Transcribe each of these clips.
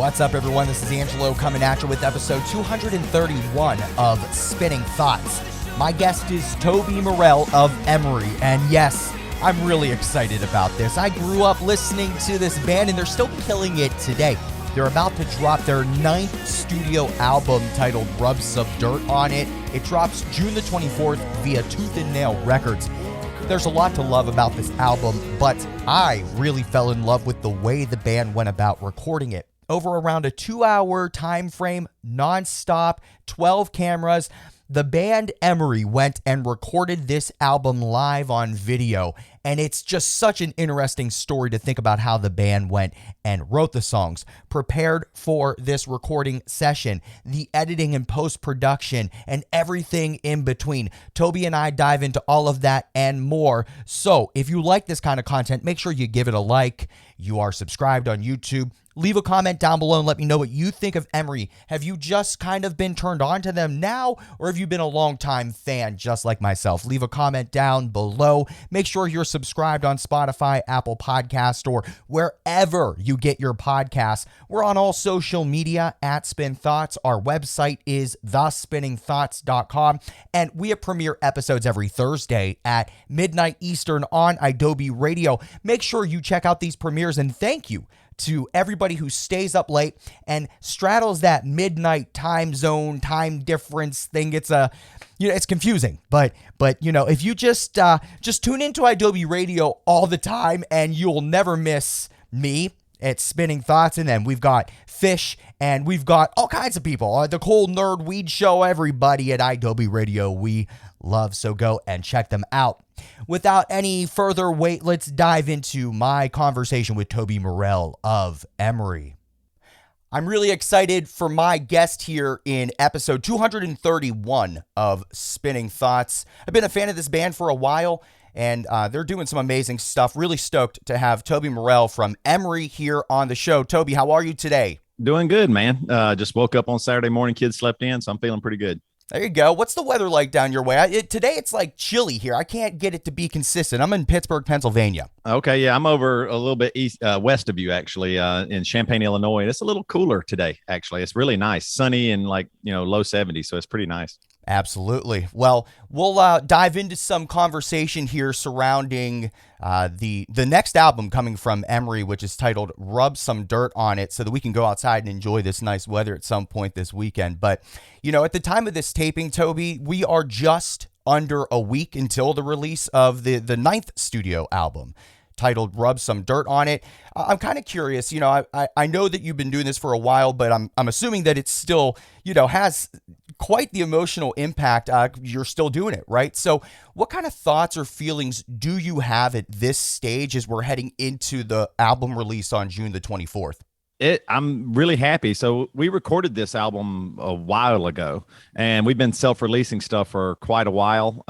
What's up, everyone? This is Angelo coming at you with episode 231 of Spinning Thoughts. My guest is Toby Morrell of Emery, and yes, I'm really excited about this. I grew up listening to this band, and they're still killing it today. They're about to drop their 9th studio album titled Rub Some Dirt on It. It drops June the 24th via Tooth and Nail Records. There's a lot to love about this album, but I really fell in love with the way the band went about recording it. Over around a 2-hour time frame, non-stop, 12 cameras, the band Emery went and recorded this album live on video, and it's just such an interesting story to think about how the band went and wrote the songs, prepared for this recording session, the editing and post-production, and everything in between. Toby and I dive into all of that and more. So if you like this kind of content, make sure you give it a like. You are subscribed on YouTube. Leave a comment down below and let me know what you think of Emery. Have you just kind of been turned on to them now, or have you been a long-time fan just like myself? Leave a comment down below. Make sure you're subscribed on Spotify, Apple Podcast, or wherever you get your podcasts. We're on all social media at Spin Thoughts. Our website is thespinningthoughts.com, and we have premiere episodes every Thursday at midnight Eastern on Adobe Radio. Make sure you check out these premieres, and thank you to everybody who stays up late and straddles that midnight time zone, time difference thing. It's it's confusing, but if you just tune into Adobe Radio all the time, and you'll never miss me at Spinning Thoughts. And then we've got Fish, and we've got all kinds of people, the Cold Nerd Weed Show, everybody at Adobe Radio we love, so go and check them out. Without any further wait, let's dive into my conversation with Toby Morrell of Emery. I'm really excited for my guest here in episode 231 of Spinning Thoughts. I've been a fan of this band for a while, and they're doing some amazing stuff. Really stoked to have Toby Morrell from Emery here on the show. Toby, how are you today? Doing good, man. Just woke up on Saturday morning. Kids slept in, so I'm feeling pretty good. There you go. What's the weather like down your way? Today it's like chilly here. I can't get it to be consistent. I'm in Pittsburgh, Pennsylvania. Okay, yeah, I'm over a little bit west of you, actually, in Champaign, Illinois. It's a little cooler today, actually. It's really nice, sunny and low 70s, so it's pretty nice. Absolutely. Well, we'll dive into some conversation here surrounding the next album coming from Emery, which is titled Rub Some Dirt on It, so that we can go outside and enjoy this nice weather at some point this weekend. But, at the time of this taping, Toby, we are just under a week until the release of the 9th studio album titled Rub Some Dirt on It. I'm kind of curious, I know that you've been doing this for a while, but I'm assuming that it's still, has quite the emotional impact. You're still doing it, right? So what kind of thoughts or feelings do you have at this stage as we're heading into the album release on June the 24th? I'm really happy. So we recorded this album a while ago, and we've been self-releasing stuff for quite a while.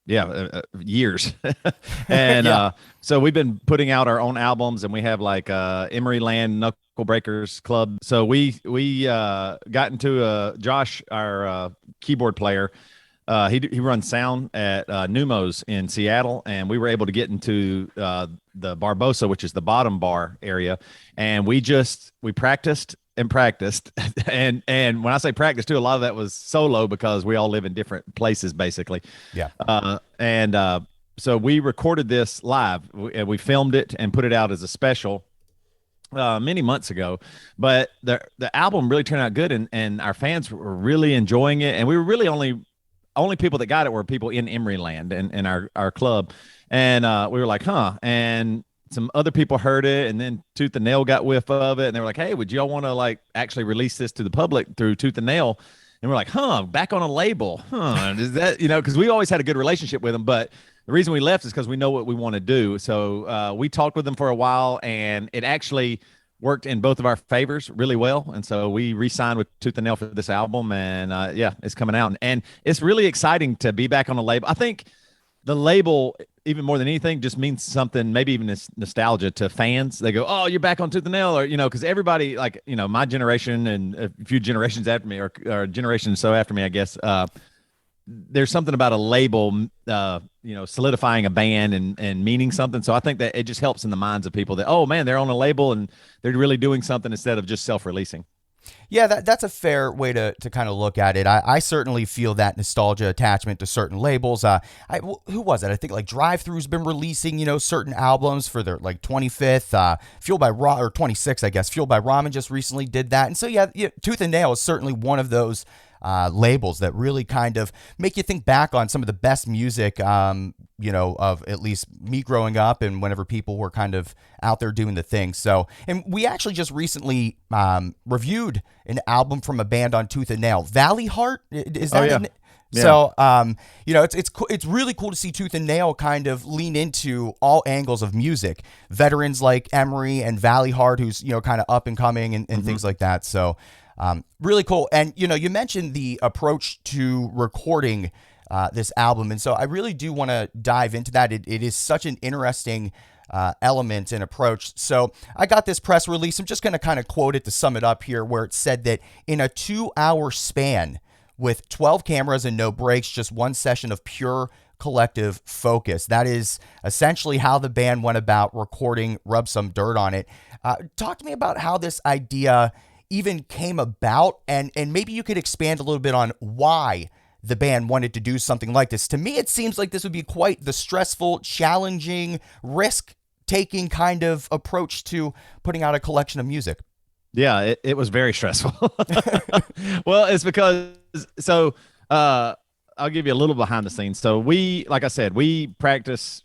Years. And yeah. So we've been putting out our own albums, and we have like Emeryland Knuckle Breakers Club. So we got into Josh, our keyboard player. He runs sound at Numos in Seattle, and we were able to get into the Barbosa, which is the bottom bar area, and we practiced and practiced, and when I say practice too, a lot of that was solo because we all live in different places, basically. Yeah. So we recorded this live, and we filmed it and put it out as a special many months ago, but the album really turned out good, and our fans were really enjoying it, and we were really only people that got it were people in Emeryland and our club. And we were like, and some other people heard it, and then Tooth and Nail got whiff of it, and they were like, hey, would y'all want to actually release this to the public through Tooth and Nail? And we're like, back on a label. Is that, because we always had a good relationship with them, but the reason we left is because we know what we want to do. So we talked with them for a while, and it actually worked in both of our favors really well. And so we re-signed with Tooth and Nail for this album, and it's coming out. And it's really exciting to be back on a label. I think the label, even more than anything, just means something, maybe even this nostalgia to fans. They go, oh, you're back on Tooth and Nail, or, because everybody, my generation and a few generations after me, or a generation or so after me, I guess, there's something about a label, solidifying a band and meaning something. So I think that it just helps in the minds of people that, oh man, they're on a label and they're really doing something instead of just self-releasing. Yeah, that's a fair way to kind of look at it. I certainly feel that nostalgia attachment to certain labels. Who was it? I think like Drive-Thru's been releasing, certain albums for their like 25th, Fueled by or 26, I guess. Fueled by Ramen just recently did that. And so, yeah, Tooth and Nail is certainly one of those labels that really kind of make you think back on some of the best music, of at least me growing up and whenever people were kind of out there doing the thing. So, and we actually just recently reviewed an album from a band on Tooth and Nail, Valley Heart. Is that yeah. Yeah. So, it's really cool to see Tooth and Nail kind of lean into all angles of music. Veterans like Emery and Valley Heart, who's, kind of up and coming and things like that. So, really cool. And, you mentioned the approach to recording this album. And so I really do want to dive into that. It is such an interesting element and approach. So I got this press release. I'm just going to kind of quote it to sum it up here, where it said that in a 2-hour span with 12 cameras and no breaks, just one session of pure collective focus. That is essentially how the band went about recording Rub Some Dirt on It. Talk to me about how this idea even came about, and maybe you could expand a little bit on why the band wanted to do something like this. To me, it seems like this would be quite the stressful, challenging, risk-taking kind of approach to putting out a collection of music. Yeah, it was very stressful. Well, it's because, so I'll give you a little behind the scenes. So like I said, we practice,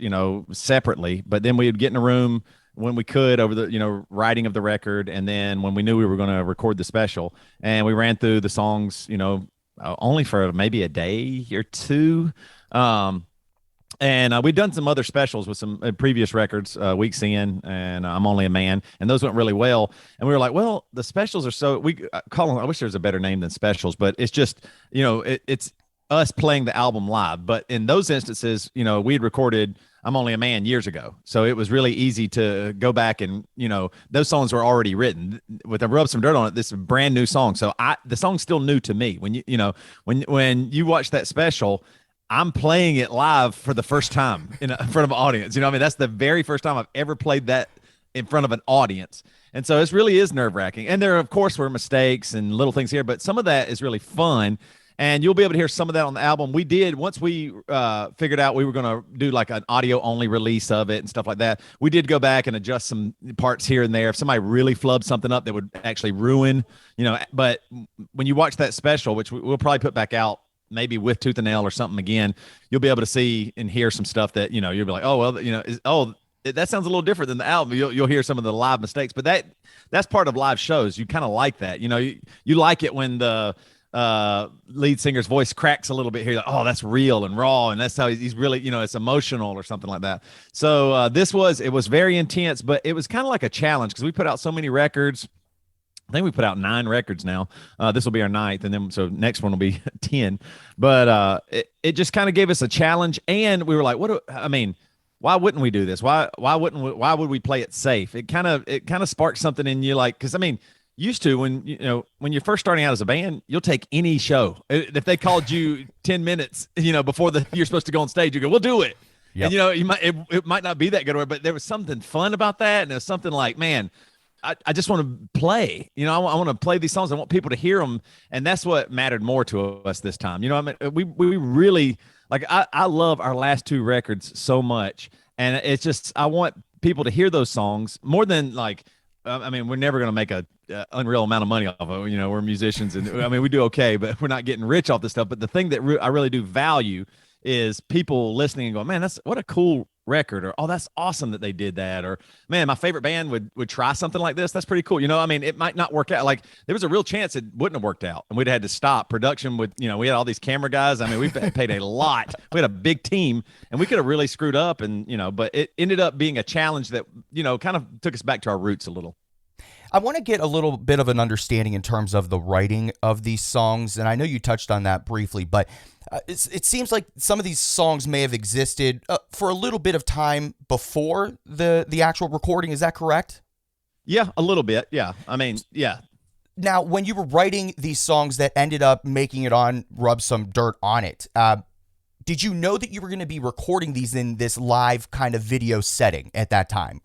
separately, but then we would get in a room when we could over the, writing of the record. And then when we knew we were going to record the special, and we ran through the songs, only for maybe a day or two. And we'd done some other specials with some previous records, Weeks In and I'm Only a Man, and those went really well. And we were like, well, the specials are so, we call them, I wish there was a better name than specials, but it's just, it's us playing the album live. But in those instances, we'd recorded I'm Only a Man years ago. So it was really easy to go back and, those songs were already written. With a Rub Some Dirt on It, this is a brand new song. So the song's still new to me. When when you watch that special, I'm playing it live for the first time in front of an audience. That's the very first time I've ever played that in front of an audience. And so it really is nerve-wracking. And there, of course, were mistakes and little things here, but some of that is really fun. And you'll be able to hear some of that on the album. We did, once we figured out we were going to do like an audio-only release of it and stuff like that, we did go back and adjust some parts here and there. If somebody really flubbed something up that would actually ruin, but when you watch that special, which we'll probably put back out maybe with Tooth and Nail or something again, you'll be able to see and hear some stuff that, you'll be like, oh, well, that sounds a little different than the album. You'll hear some of the live mistakes, but that's part of live shows. You kind of like that. You like it when the lead singer's voice cracks a little bit here. Like, oh, that's real and raw, and that's how he's really, it's emotional or something like that. So it was very intense, but it was kind of like a challenge because we put out so many records. I think we put out 9 records now. This will be our 9th, and then so next one will be 10. But it just kind of gave us a challenge, and we were like, why wouldn't we do this? Why would we play it safe? It kind of sparked something in you, like, because used to when you're first starting out as a band, you'll take any show. If they called you 10 minutes, before you're supposed to go on stage, you go, we'll do it. Yep. And it might not be that good, but there was something fun about that, and it was something like, man, I just want to play. I want to play these songs. I want people to hear them, and that's what mattered more to us this time. We really, like, I love our last 2 records so much, and it's just I want people to hear those songs more than like. We're never going to make a unreal amount of money off of it. We're musicians, and we do okay, but we're not getting rich off this stuff. But the thing that I really do value is people listening and going, man, what a cool record, or, oh, that's awesome that they did that, or, man, my favorite band would try something like this. That's pretty cool. It might not work out. Like, there was a real chance it wouldn't have worked out, and we'd had to stop production with, we had all these camera guys. We paid a lot. We had a big team, and we could have really screwed up, and, but it ended up being a challenge that, kind of took us back to our roots a little. I want to get a little bit of an understanding in terms of the writing of these songs, and I know you touched on that briefly, but it seems like some of these songs may have existed for a little bit of time before the actual recording. Is that correct? Yeah, a little bit. Yeah. Yeah. Now, when you were writing these songs that ended up making it on Rub Some Dirt on It, did you know that you were going to be recording these in this live kind of video setting at that time?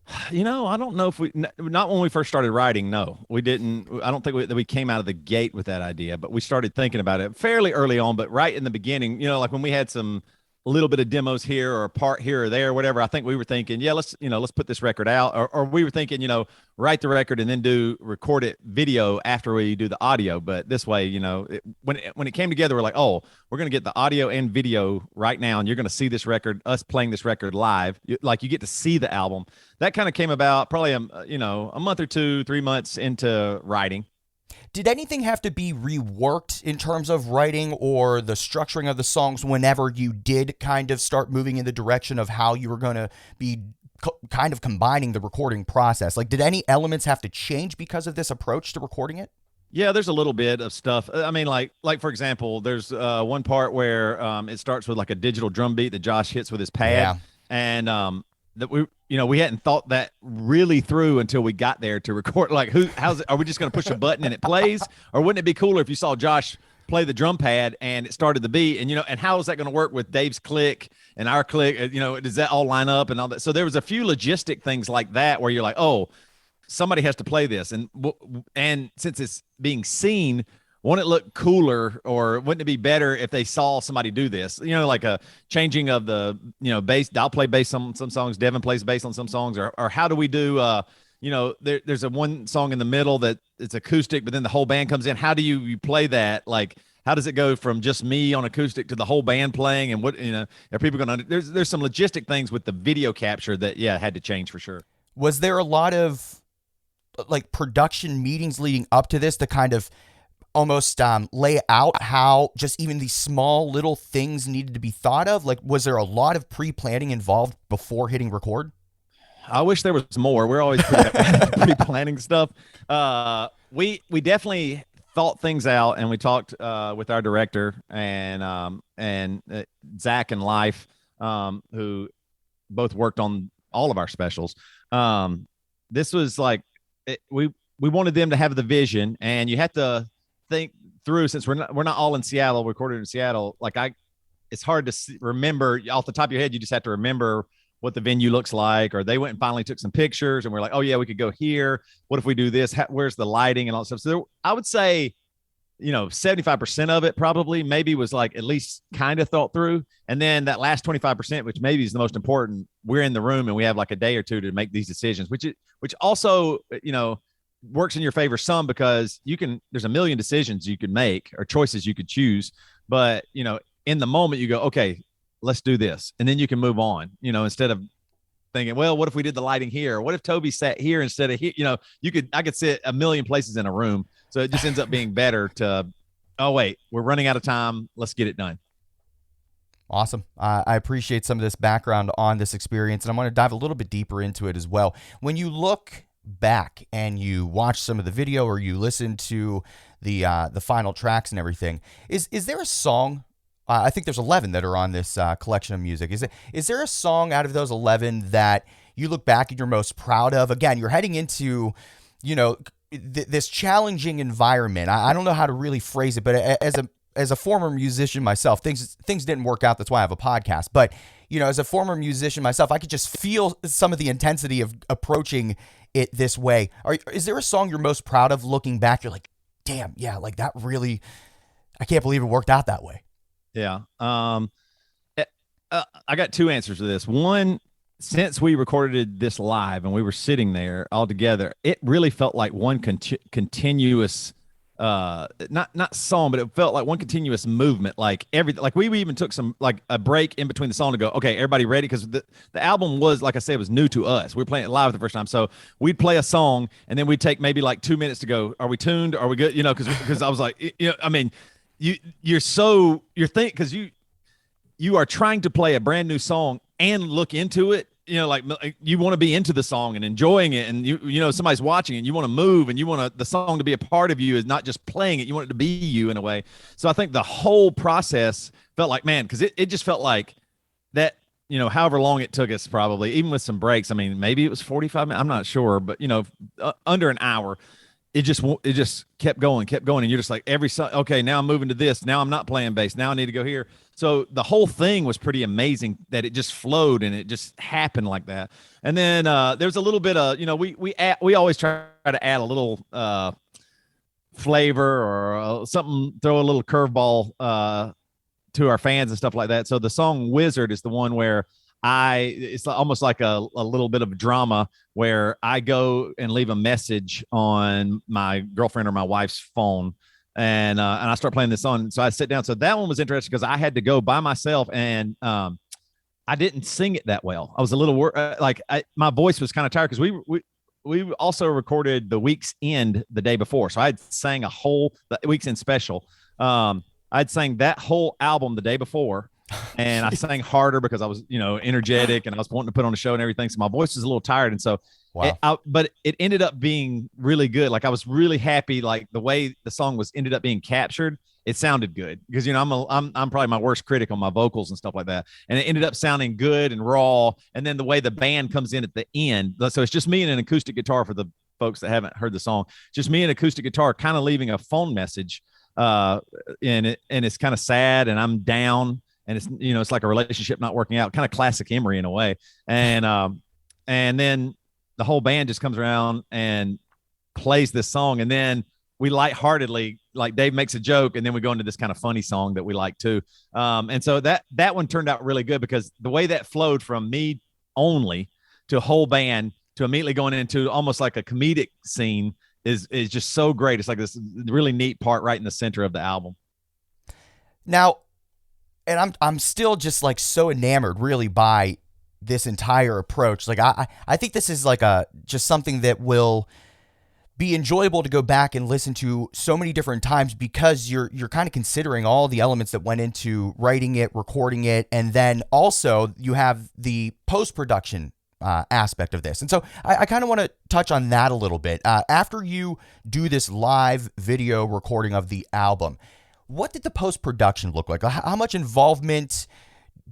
I don't know if not when we first started writing. No, we didn't. I don't think that we came out of the gate with that idea, but we started thinking about it fairly early on. But right in the beginning, like when we had some a little bit of demos here or a part here or there, or whatever, I think we were thinking, yeah, let's put this record out. Or we were thinking, write the record and then record it video after we do the audio. But this way, when it came together, we're like, oh, we're going to get the audio and video right now. And you're going to see this record, us playing this record live. You get to see the album. That kind of came about probably, a month or 2, 3 months into writing. Did anything have to be reworked in terms of writing or the structuring of the songs whenever you did kind of start moving in the direction of how you were going to be kind of combining the recording process? Like, did any elements have to change because of this approach to recording it? Yeah, there's a little bit of stuff. I mean, like for example, there's one part where it starts with like a digital drum beat that Josh hits with his pad, Yeah. and that we hadn't thought that really through until we got there to record. Like, are we just going to push a button and it plays, or wouldn't it be cooler if you saw Josh play the drum pad and it started the beat? And and how is that going to work with Dave's click and our click? Does that all line up and all that? So there was a few logistic things like that where you're like, oh, somebody has to play this, and since it's being seen, won't it look cooler, or wouldn't it be better if they saw somebody do this? Like a changing of the bass. I'll play bass on some songs. Devin plays bass on some songs, or how do we do? There's a one song in the middle that it's acoustic, but then the whole band comes in. How do you play that? Like, how does it go from just me on acoustic to the whole band playing? And what are people going to? There's some logistic things with the video capture that had to change for sure. Was there a lot of like production meetings leading up to this to kind of almost lay out how just even these small little things needed to be thought of? Like, was there a lot of pre-planning involved before hitting record? I wish there was more. We're always pre-planning stuff. We definitely thought things out, and we talked with our director and Zach and Life, who both worked on all of our specials. This was like we wanted them to have the vision, and you have to think through, since we're not all in Seattle, recorded in Seattle. Like, it's hard to remember off the top of your head. You just have to remember what the venue looks like, or they went and finally took some pictures and we're like, oh yeah, we could go here. What if we do this? Where's the lighting and all that stuff? So I would say, 75% of it probably maybe was like at least kind of thought through. And then that last 25%, which maybe is the most important, we're in the room and we have like a day or two to make these decisions, which also, works in your favor some, because there's a million decisions you could make or choices you could choose. But, in the moment you go, okay, let's do this. And then you can move on, instead of thinking, well, what if we did the lighting here? Or what if Toby sat here instead of here? I could sit a million places in a room. So it just ends up being better to, oh, wait, we're running out of time. Let's get it done. Awesome. I appreciate some of this background on this experience, and I want to dive a little bit deeper into it as well. When you look back and you watch some of the video or you listen to the final tracks and everything, is there a song? I think there's 11 that are on this collection of music. Is there a song out of those 11 that you look back and you're most proud of? Again, you're heading into, this challenging environment. I don't know how to really phrase it, but as a former musician myself, things didn't work out. That's why I have a podcast. But, as a former musician myself, I could just feel some of the intensity of approaching it this way. Is there a song you're most proud of looking back? You're like, damn, yeah, like that really, I can't believe it worked out that way. Yeah. I got two answers to this. One, since we recorded this live and we were sitting there all together, it really felt like one continuous, not song, but it felt like one continuous movement. Like we even took some, like a break in between the song to go, okay, everybody ready? Cause the album was, like I said, was new to us. We were playing it live the first time. So we'd play a song and then we'd take maybe like 2 minutes to go, are we tuned? Are we good? Cause I was like, I mean, you're thinking, because you are trying to play a brand new song and look into it, like you want to be into the song and enjoying it, and somebody's watching and you want to move and you want the song to be a part of you, is not just playing it, you want it to be you in a way. So I think the whole process felt like, man, because it just felt like that, however long it took us, probably even with some breaks, I mean, maybe it was 45 minutes, I'm not sure, but under an hour. it just kept going, and you're just like every song. Okay, now I'm moving to this. Now I'm not playing bass. Now I need to go here. So the whole thing was pretty amazing that it just flowed and it just happened like that. And then there's a little bit of we always try to add a little flavor or something, throw a little curveball to our fans and stuff like that. So the song Wizard is the one where it's almost like a little bit of drama where I go and leave a message on my girlfriend or my wife's phone, and I start playing this song. So I sit down. So that one was interesting because I had to go by myself, and I didn't sing it that well. I was a little my voice was kind of tired because we also recorded the Week's End the day before. So I had sang the Week's End special. I'd sang that whole album the day before. And I sang harder because I was, energetic and I was wanting to put on a show and everything. So my voice was a little tired. And so, wow. But it ended up being really good. Like I was really happy, like the way the song ended up being captured. It sounded good because, I'm probably my worst critic on my vocals and stuff like that. And it ended up sounding good and raw. And then the way the band comes in at the end. So it's just me and an acoustic guitar for the folks that haven't heard the song, just me and acoustic guitar kind of leaving a phone message. And it's kind of sad and I'm down. And it's, it's like a relationship not working out, kind of classic Emery in a way. And then the whole band just comes around and plays this song. And then we lightheartedly, like Dave makes a joke, and then we go into this kind of funny song that we like too. And so that one turned out really good because the way that flowed from me only to a whole band to immediately going into almost like a comedic scene is just so great. It's like this really neat part right in the center of the album. Now, and I'm still just like so enamored really by this entire approach. Like I think this is like just something that will be enjoyable to go back and listen to so many different times because you're kind of considering all the elements that went into writing it, recording it, and then also you have the post-production aspect of this. And so I kind of want to touch on that a little bit. After you do this live video recording of the album, what did the post-production look like? How much involvement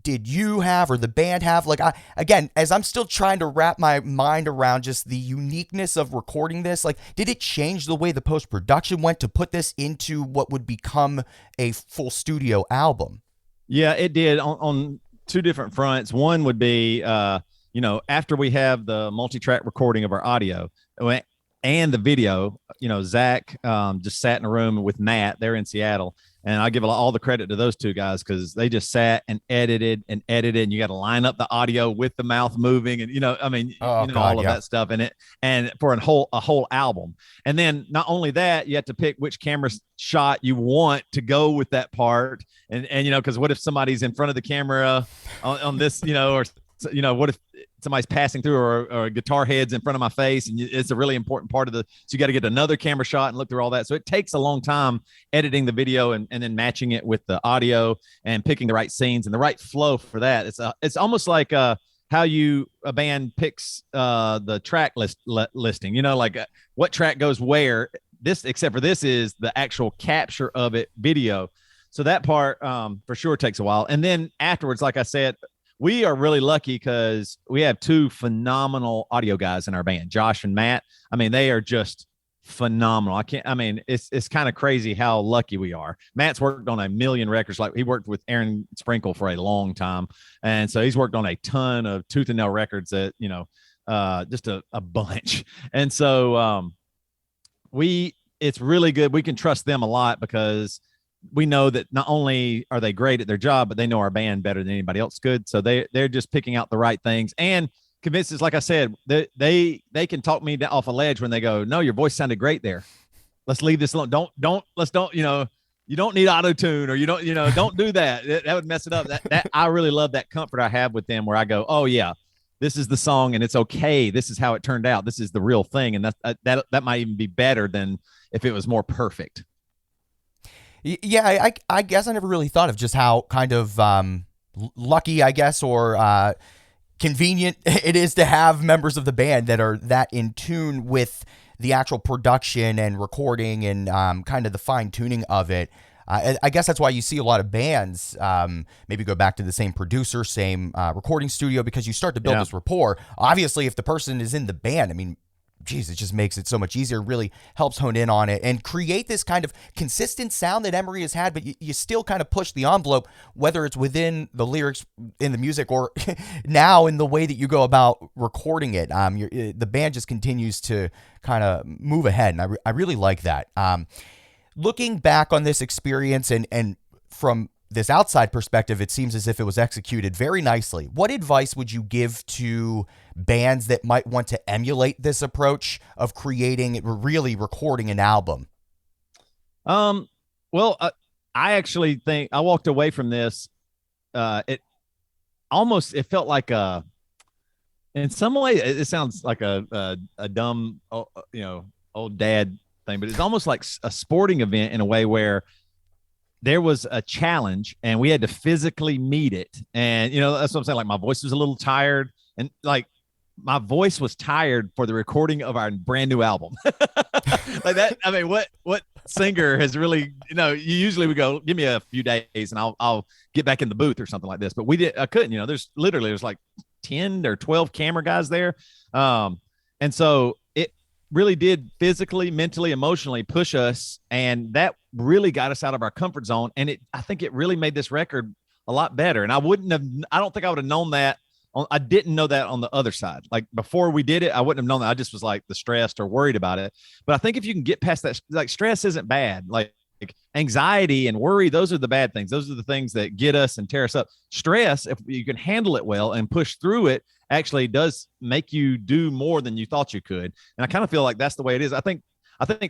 did you have or the band have? Like, again, as I'm still trying to wrap my mind around just the uniqueness of recording this, like, did it change the way the post-production went to put this into what would become a full studio album? Yeah, it did on two different fronts. One would be, after we have the multi-track recording of our audio and the video, Zach just sat in a room with Matt. They're in Seattle. And I give all the credit to those two guys because they just sat and edited. And you got to line up the audio with the mouth moving and, all of that stuff in it. And for a whole album. And then not only that, you have to pick which camera shot you want to go with that part. And because what if somebody's in front of the camera on this, what if somebody's passing through or guitar heads in front of my face, and it's a really important part of so you got to get another camera shot and look through all that. So it takes a long time editing the video and then matching it with the audio and picking the right scenes and the right flow for that. It's almost like how a band picks the track listing, what track goes where. Except for this is the actual capture of it video. So that part for sure takes a while. And then afterwards, like I said, we are really lucky because we have two phenomenal audio guys in our band, Josh and Matt. I mean, they are just phenomenal. It's kind of crazy how lucky we are. Matt's worked on a million records. Like he worked with Aaron Sprinkle for a long time. And so he's worked on a ton of tooth and nail records that, just a bunch. And so it's really good. We can trust them a lot because we know that not only are they great at their job, but they know our band better than anybody else could. So they're just picking out the right things and convinced us, like I said, they can talk me off a ledge when they go, no, your voice sounded great there. Let's leave this alone. You don't need auto-tune or don't do that. That would mess it up. That I really love that comfort I have with them where I go, oh yeah, this is the song and it's okay. This is how it turned out. This is the real thing. And that might even be better than if it was more perfect. Yeah, I guess I never really thought of just how kind of lucky, I guess, or convenient it is to have members of the band that are that in tune with the actual production and recording and kind of the fine tuning of it. I guess that's why you see a lot of bands maybe go back to the same producer, same recording studio, because you start to build this rapport. Obviously, if the person is in the band, I mean, geez, it just makes it so much easier, really helps hone in on it and create this kind of consistent sound that Emery has had, but you still kind of push the envelope, whether it's within the lyrics in the music or now in the way that you go about recording it. The band just continues to kind of move ahead, and I really like that. Looking back on this experience and from this outside perspective, it seems as if it was executed very nicely. What advice would you give to bands that might want to emulate this approach of really recording an album? Well, I actually think I walked away from this. It felt like in some way, it sounds like a dumb, old dad thing, but it's almost like a sporting event in a way where there was a challenge and we had to physically meet it. And, that's what I'm saying. Like my voice was a little tired, and like my voice was tired for the recording of our brand new album. Like that. I mean, what singer has really, usually we go, give me a few days and I'll get back in the booth or something like this. But I couldn't, there's like 10 or 12 camera guys there. And so it really did physically, mentally, emotionally push us. And that really got us out of our comfort zone. And I think it really made this record a lot better. And I don't think I would have known that. I didn't know that on the other side. Like before we did it, I wouldn't have known that. I just was like stressed or worried about it. But I think if you can get past that, like stress isn't bad. Like anxiety and worry, those are the bad things. Those are the things that get us and tear us up. Stress, if you can handle it well and push through it, actually does make you do more than you thought you could. And I kind of feel like that's the way it is. I think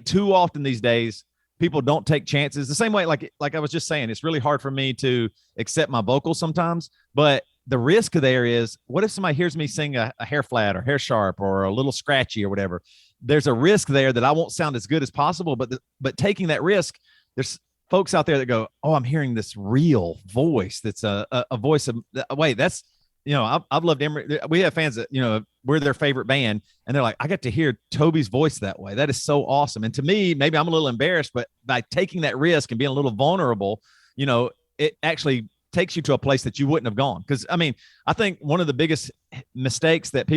too often these days, people don't take chances the same way. Like I was just saying, it's really hard for me to accept my vocals sometimes, but the risk there is, what if somebody hears me sing a hair flat or hair sharp or a little scratchy or whatever? There's a risk there that I won't sound as good as possible, but taking that risk, there's folks out there that go, oh, I'm hearing this real voice. That's a voice of, wait, that's, I've loved Emery. We have fans that, we're their favorite band, and they're like, I got to hear Toby's voice that way. That is so awesome. And to me, maybe I'm a little embarrassed, but by taking that risk and being a little vulnerable, it actually takes you to a place that you wouldn't have gone. Because I think one of the biggest mistakes that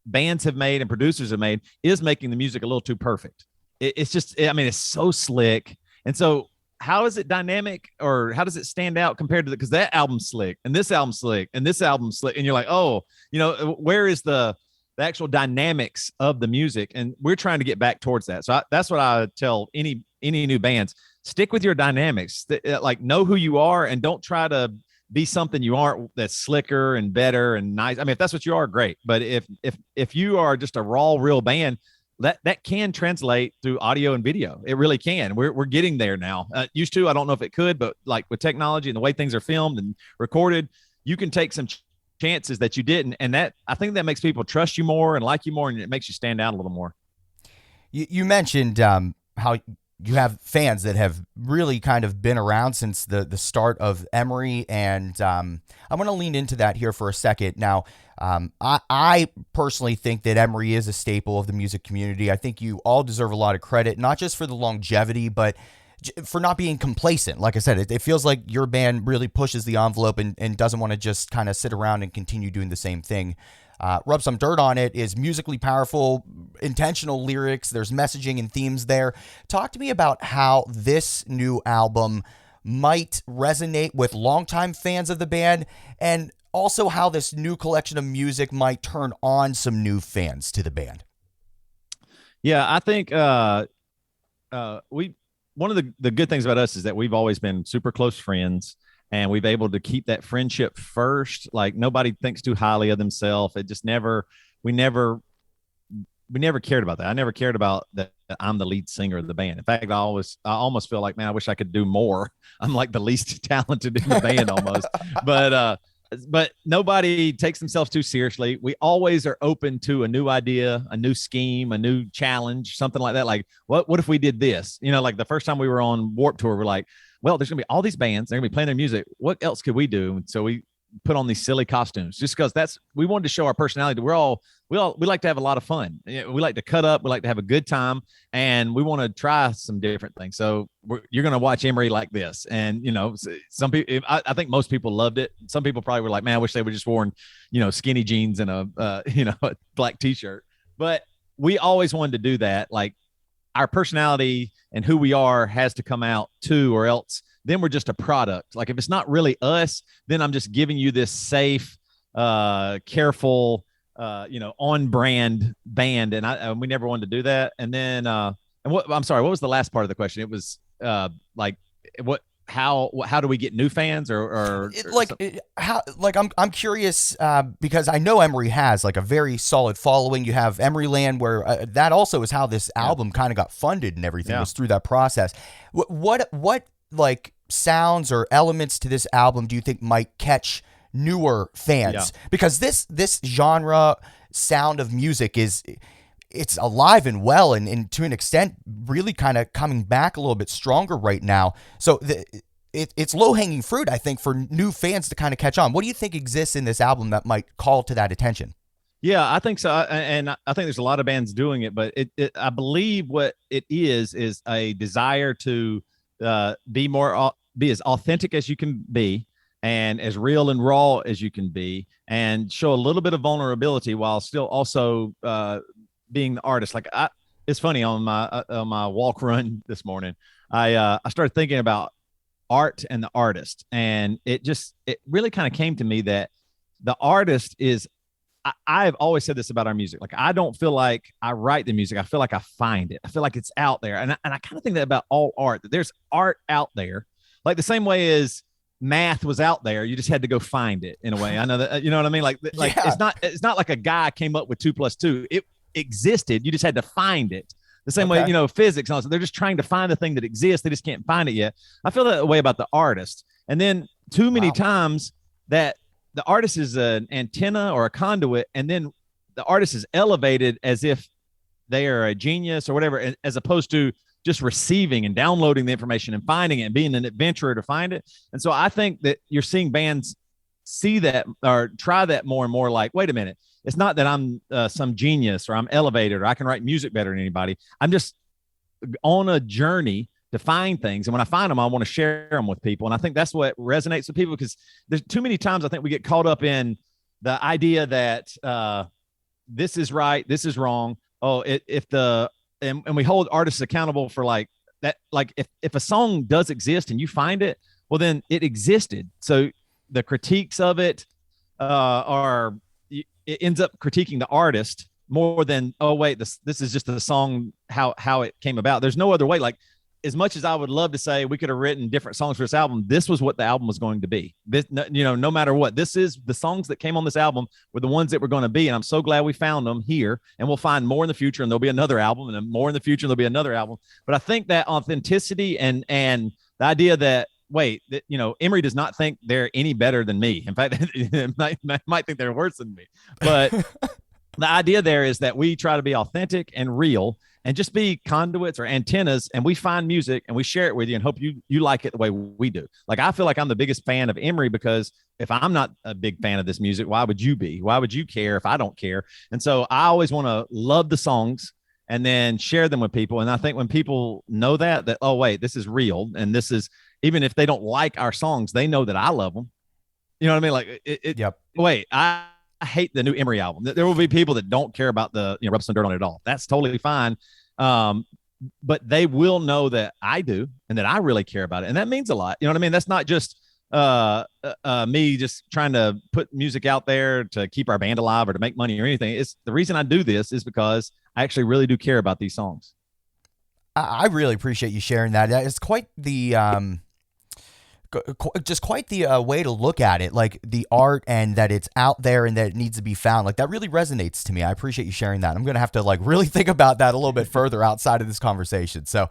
bands have made and producers have made is making the music a little too perfect. It's so slick. And so how is it dynamic, or how does it stand out compared to because that album's slick and this album's slick and this album's slick, and you're like, oh, where is the actual dynamics of the music? And we're trying to get back towards that. So that's what I tell any new bands: stick with your dynamics. Like, know who you are and don't try to be something you aren't, that's slicker and better and nice. If that's what you are, great. But if you are just a raw, real band, that can translate through audio and video. It really can. We're getting there now. Used to, I don't know if it could, but like with technology and the way things are filmed and recorded, you can take some chances that you didn't. And I think that makes people trust you more and like you more, and it makes you stand out a little more. You mentioned how you have fans that have really kind of been around since the start of Emery, and I want to lean into that here for a second. Now, I personally think that Emery is a staple of the music community. I think you all deserve a lot of credit, not just for the longevity, but for not being complacent. Like I said, it feels like your band really pushes the envelope and doesn't want to just kind of sit around and continue doing the same thing. Rub Some Dirt on It is musically powerful, intentional lyrics. There's messaging and themes there. Talk to me about how this new album might resonate with longtime fans of the band, and also how this new collection of music might turn on some new fans to the band. Yeah, I think one of the good things about us is that we've always been super close friends. And we've able to keep that friendship first. Like, nobody thinks too highly of themselves. It just we never cared about that. I never cared about that I'm the lead singer of the band. In fact, I almost feel like, man, I wish I could do more. I'm like the least talented in the band almost. But nobody takes themselves too seriously. We always are open to a new idea, a new scheme, a new challenge, something like that. Like, what if we did this? Like the first time we were on Warped Tour, we're like, well, there's going to be all these bands. They're going to be playing their music. What else could we do? And so we put on these silly costumes just because we wanted to show our personality. We like to have a lot of fun. We like to cut up. We like to have a good time, and we want to try some different things. So you're going to watch Emery like this. And, some people, I think most people loved it. Some people probably were like, man, I wish they would just worn, skinny jeans and a black t-shirt. But we always wanted to do that. Like our personality and who we are has to come out too, or else then we're just a product. Like if it's not really us, then I'm just giving you this safe, careful, on brand band. And we never wanted to do that. And then, I'm sorry, what was the last part of the question? It was like how do we get new fans I'm curious because I know Emery has like a very solid following. You have Emeryland, where that also is how this album kind of got funded and everything, was through that process. What like sounds or elements to this album do you think might catch newer fans? Because this genre sound of music it's alive and well, and to an extent really kind of coming back a little bit stronger right now. So it's low-hanging fruit, I think, for new fans to kind of catch on. What do you think exists in this album that might call to that attention? Yeah, I think so. And I think there's a lot of bands doing it, but I believe what it is a desire to be as authentic as you can be, and as real and raw as you can be, and show a little bit of vulnerability while still also being the artist. Like it's funny, on my walk run this morning, I started thinking about art and the artist, and it really kind of came to me that the artist is. I've always said this about our music. Like I don't feel like I write the music. I feel like I find it. I feel like it's out there, and I kind of think that about all art. That there's art out there, like the same way as math was out there. You just had to go find it in a way. I know that, you know what I mean? Like it's not like a guy came up with 2 + 2. It existed. You just had to find it. The same way, physics. And all, they're just trying to find the thing that exists. They just can't find it yet. I feel that way about the artist. And then too many times that the artist is an antenna or a conduit, and then the artist is elevated as if they are a genius or whatever, as opposed to just receiving and downloading the information and finding it and being an adventurer to find it. And so I think that you're seeing bands see that or try that more and more. Like, wait a minute, it's not that I'm some genius or I'm elevated or I can write music better than anybody. I'm just on a journey to find things. And when I find them, I want to share them with people. And I think that's what resonates with people, because there's too many times I think we get caught up in the idea that this is right, this is wrong. And we hold artists accountable for like that. Like if a song does exist and you find it, well, then it existed. So the critiques of it it ends up critiquing the artist more than, oh wait, this is just the song, how it came about. There's no other way. Like, as much as I would love to say we could have written different songs for this album, this was what the album was going to be. This, no matter what, this is the songs that came on this album were the ones that were going to be. And I'm so glad we found them here, and we'll find more in the future, and there'll be another album, and then more in the future, and there'll be another album. But I think that authenticity and the idea that, Emery does not think they're any better than me. In fact, might think they're worse than me. But the idea there is that we try to be authentic and real, and just be conduits or antennas, and we find music and we share it with you and hope you like it the way we do. Like, I feel like I'm the biggest fan of Emery, because if I'm not a big fan of this music, why would you be? Why would you care if I don't care? And so I always want to love the songs and then share them with people. And I think when people know that, oh wait, this is real. And this is, even if they don't like our songs, they know that I love them. You know what I mean? Like Yep. Wait, I hate the new Emery album. There will be people that don't care about the rub some dirt on it at all. That's totally fine. But they will know that I do, and that I really care about it. And that means a lot. You know what I mean? That's not just me just trying to put music out there to keep our band alive or to make money or anything. It's the reason I do this is because I actually really do care about these songs. I really appreciate you sharing that. It's quite the way to look at it, like the art, and that it's out there and that it needs to be found. Like, that really resonates to me. I appreciate you sharing that. I'm going to have to really think about that a little bit further outside of this conversation. So,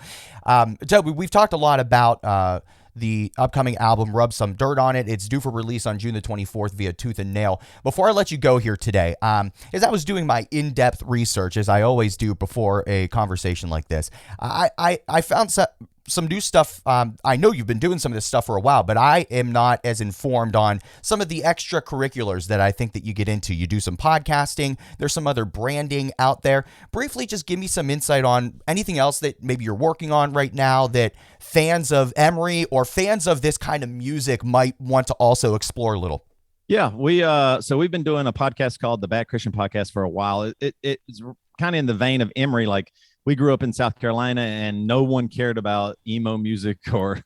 Toby, we've talked a lot about the upcoming album, Rub Some Dirt on It. It's due for release on June the 24th via Tooth and Nail. Before I let you go here today, as I was doing my in-depth research, as I always do before a conversation like this, I found some new stuff. I know you've been doing some of this stuff for a while, but I am not as informed on some of the extracurriculars that I think that you get into. You do some podcasting. There's some other branding out there. Briefly, just give me some insight on anything else that maybe you're working on right now that fans of Emery or fans of this kind of music might want to also explore a little. Yeah, we've been doing a podcast called the Bad Christian Podcast for a while. It's kind of in the vein of Emery. Like, we grew up in South Carolina and no one cared about emo music or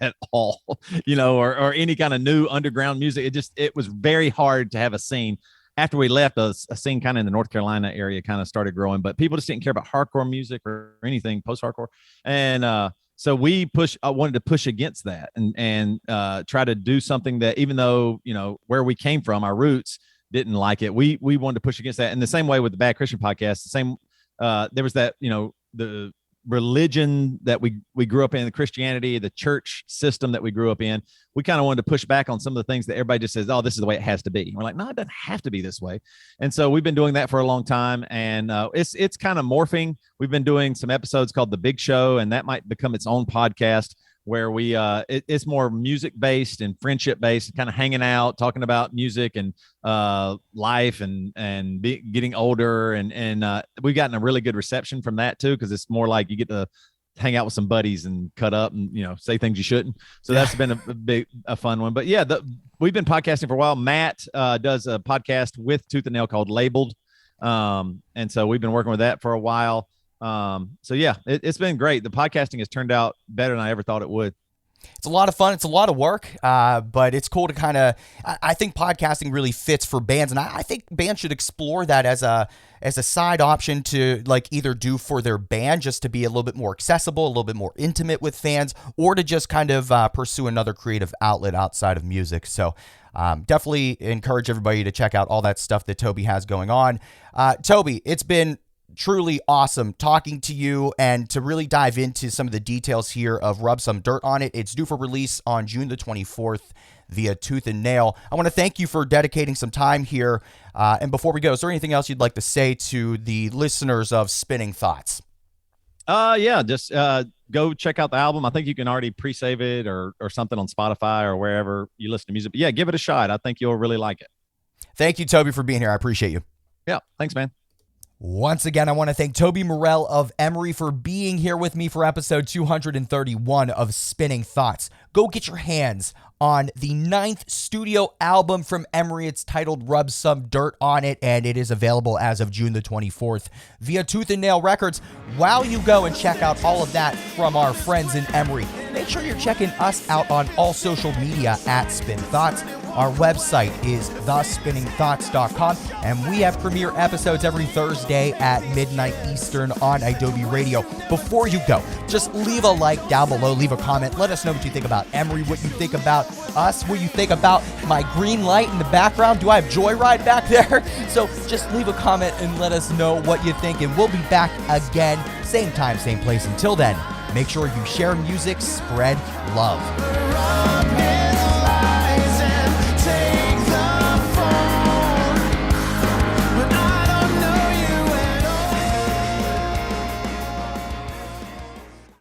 at all, or any kind of new underground music. It was very hard to have a scene. After we left, a scene kind of in the North Carolina area kind of started growing, but people just didn't care about hardcore music or anything post-hardcore. And so we wanted to push against that and try to do something that, even though, where we came from, our roots didn't like it, we wanted to push against that. And the same way with the Bad Christian podcast, there was that, the religion that we grew up in, the Christianity, the church system that we grew up in. We kind of wanted to push back on some of the things that everybody just says, oh, this is the way it has to be. And we're like, no, it doesn't have to be this way. And so we've been doing that for a long time, and it's kind of morphing. We've been doing some episodes called The Big Show, and that might become its own podcast, where it's more music based and friendship based, kind of hanging out, talking about music and life and getting older. And we've gotten a really good reception from that too, because it's more like you get to hang out with some buddies and cut up and, say things you shouldn't. So that's been a fun one. But yeah, we've been podcasting for a while. Matt does a podcast with Tooth and Nail called Labeled. And so we've been working with that for a while. So yeah, it's been great. The podcasting has turned out better than I ever thought it would. It's a lot of fun. It's a lot of work, but it's cool to kind of, I think podcasting really fits for bands, and I think bands should explore that as a side option to like either do for their band, just to be a little bit more accessible, a little bit more intimate with fans, or to just kind of pursue another creative outlet outside of music. So definitely encourage everybody to check out all that stuff that Toby has going on. Toby, it's been truly awesome talking to you and to really dive into some of the details here of Rub Some Dirt on It. It's due for release on June the 24th via Tooth and Nail. I want to thank you for dedicating some time here. And before we go, is there anything else you'd like to say to the listeners of Spinning Thoughts? Yeah, just go check out the album. I think you can already pre-save it or something on Spotify or wherever you listen to music. But yeah, give it a shot. I think you'll really like it. Thank you, Toby, for being here. I appreciate you. Yeah, thanks, man. Once again, I want to thank Toby Morrell of Emery for being here with me for episode 231 of Spinning Thoughts. Go get your hands on the 9th studio album from Emery. It's titled Rub Some Dirt on It, and it is available as of June the 24th via Tooth and Nail Records. While you go and check out all of that from our friends in Emery, make sure you're checking us out on all social media at Spin Thoughts. Our website is thespinningthoughts.com, and we have premiere episodes every Thursday at midnight Eastern on Adobe Radio. Before you go, just leave a like down below, leave a comment. Let us know what you think about Emery, what you think about us, what you think about my green light in the background. Do I have Joyride back there? So just leave a comment and let us know what you think, and we'll be back again, same time, same place. Until then, make sure you share music, spread love.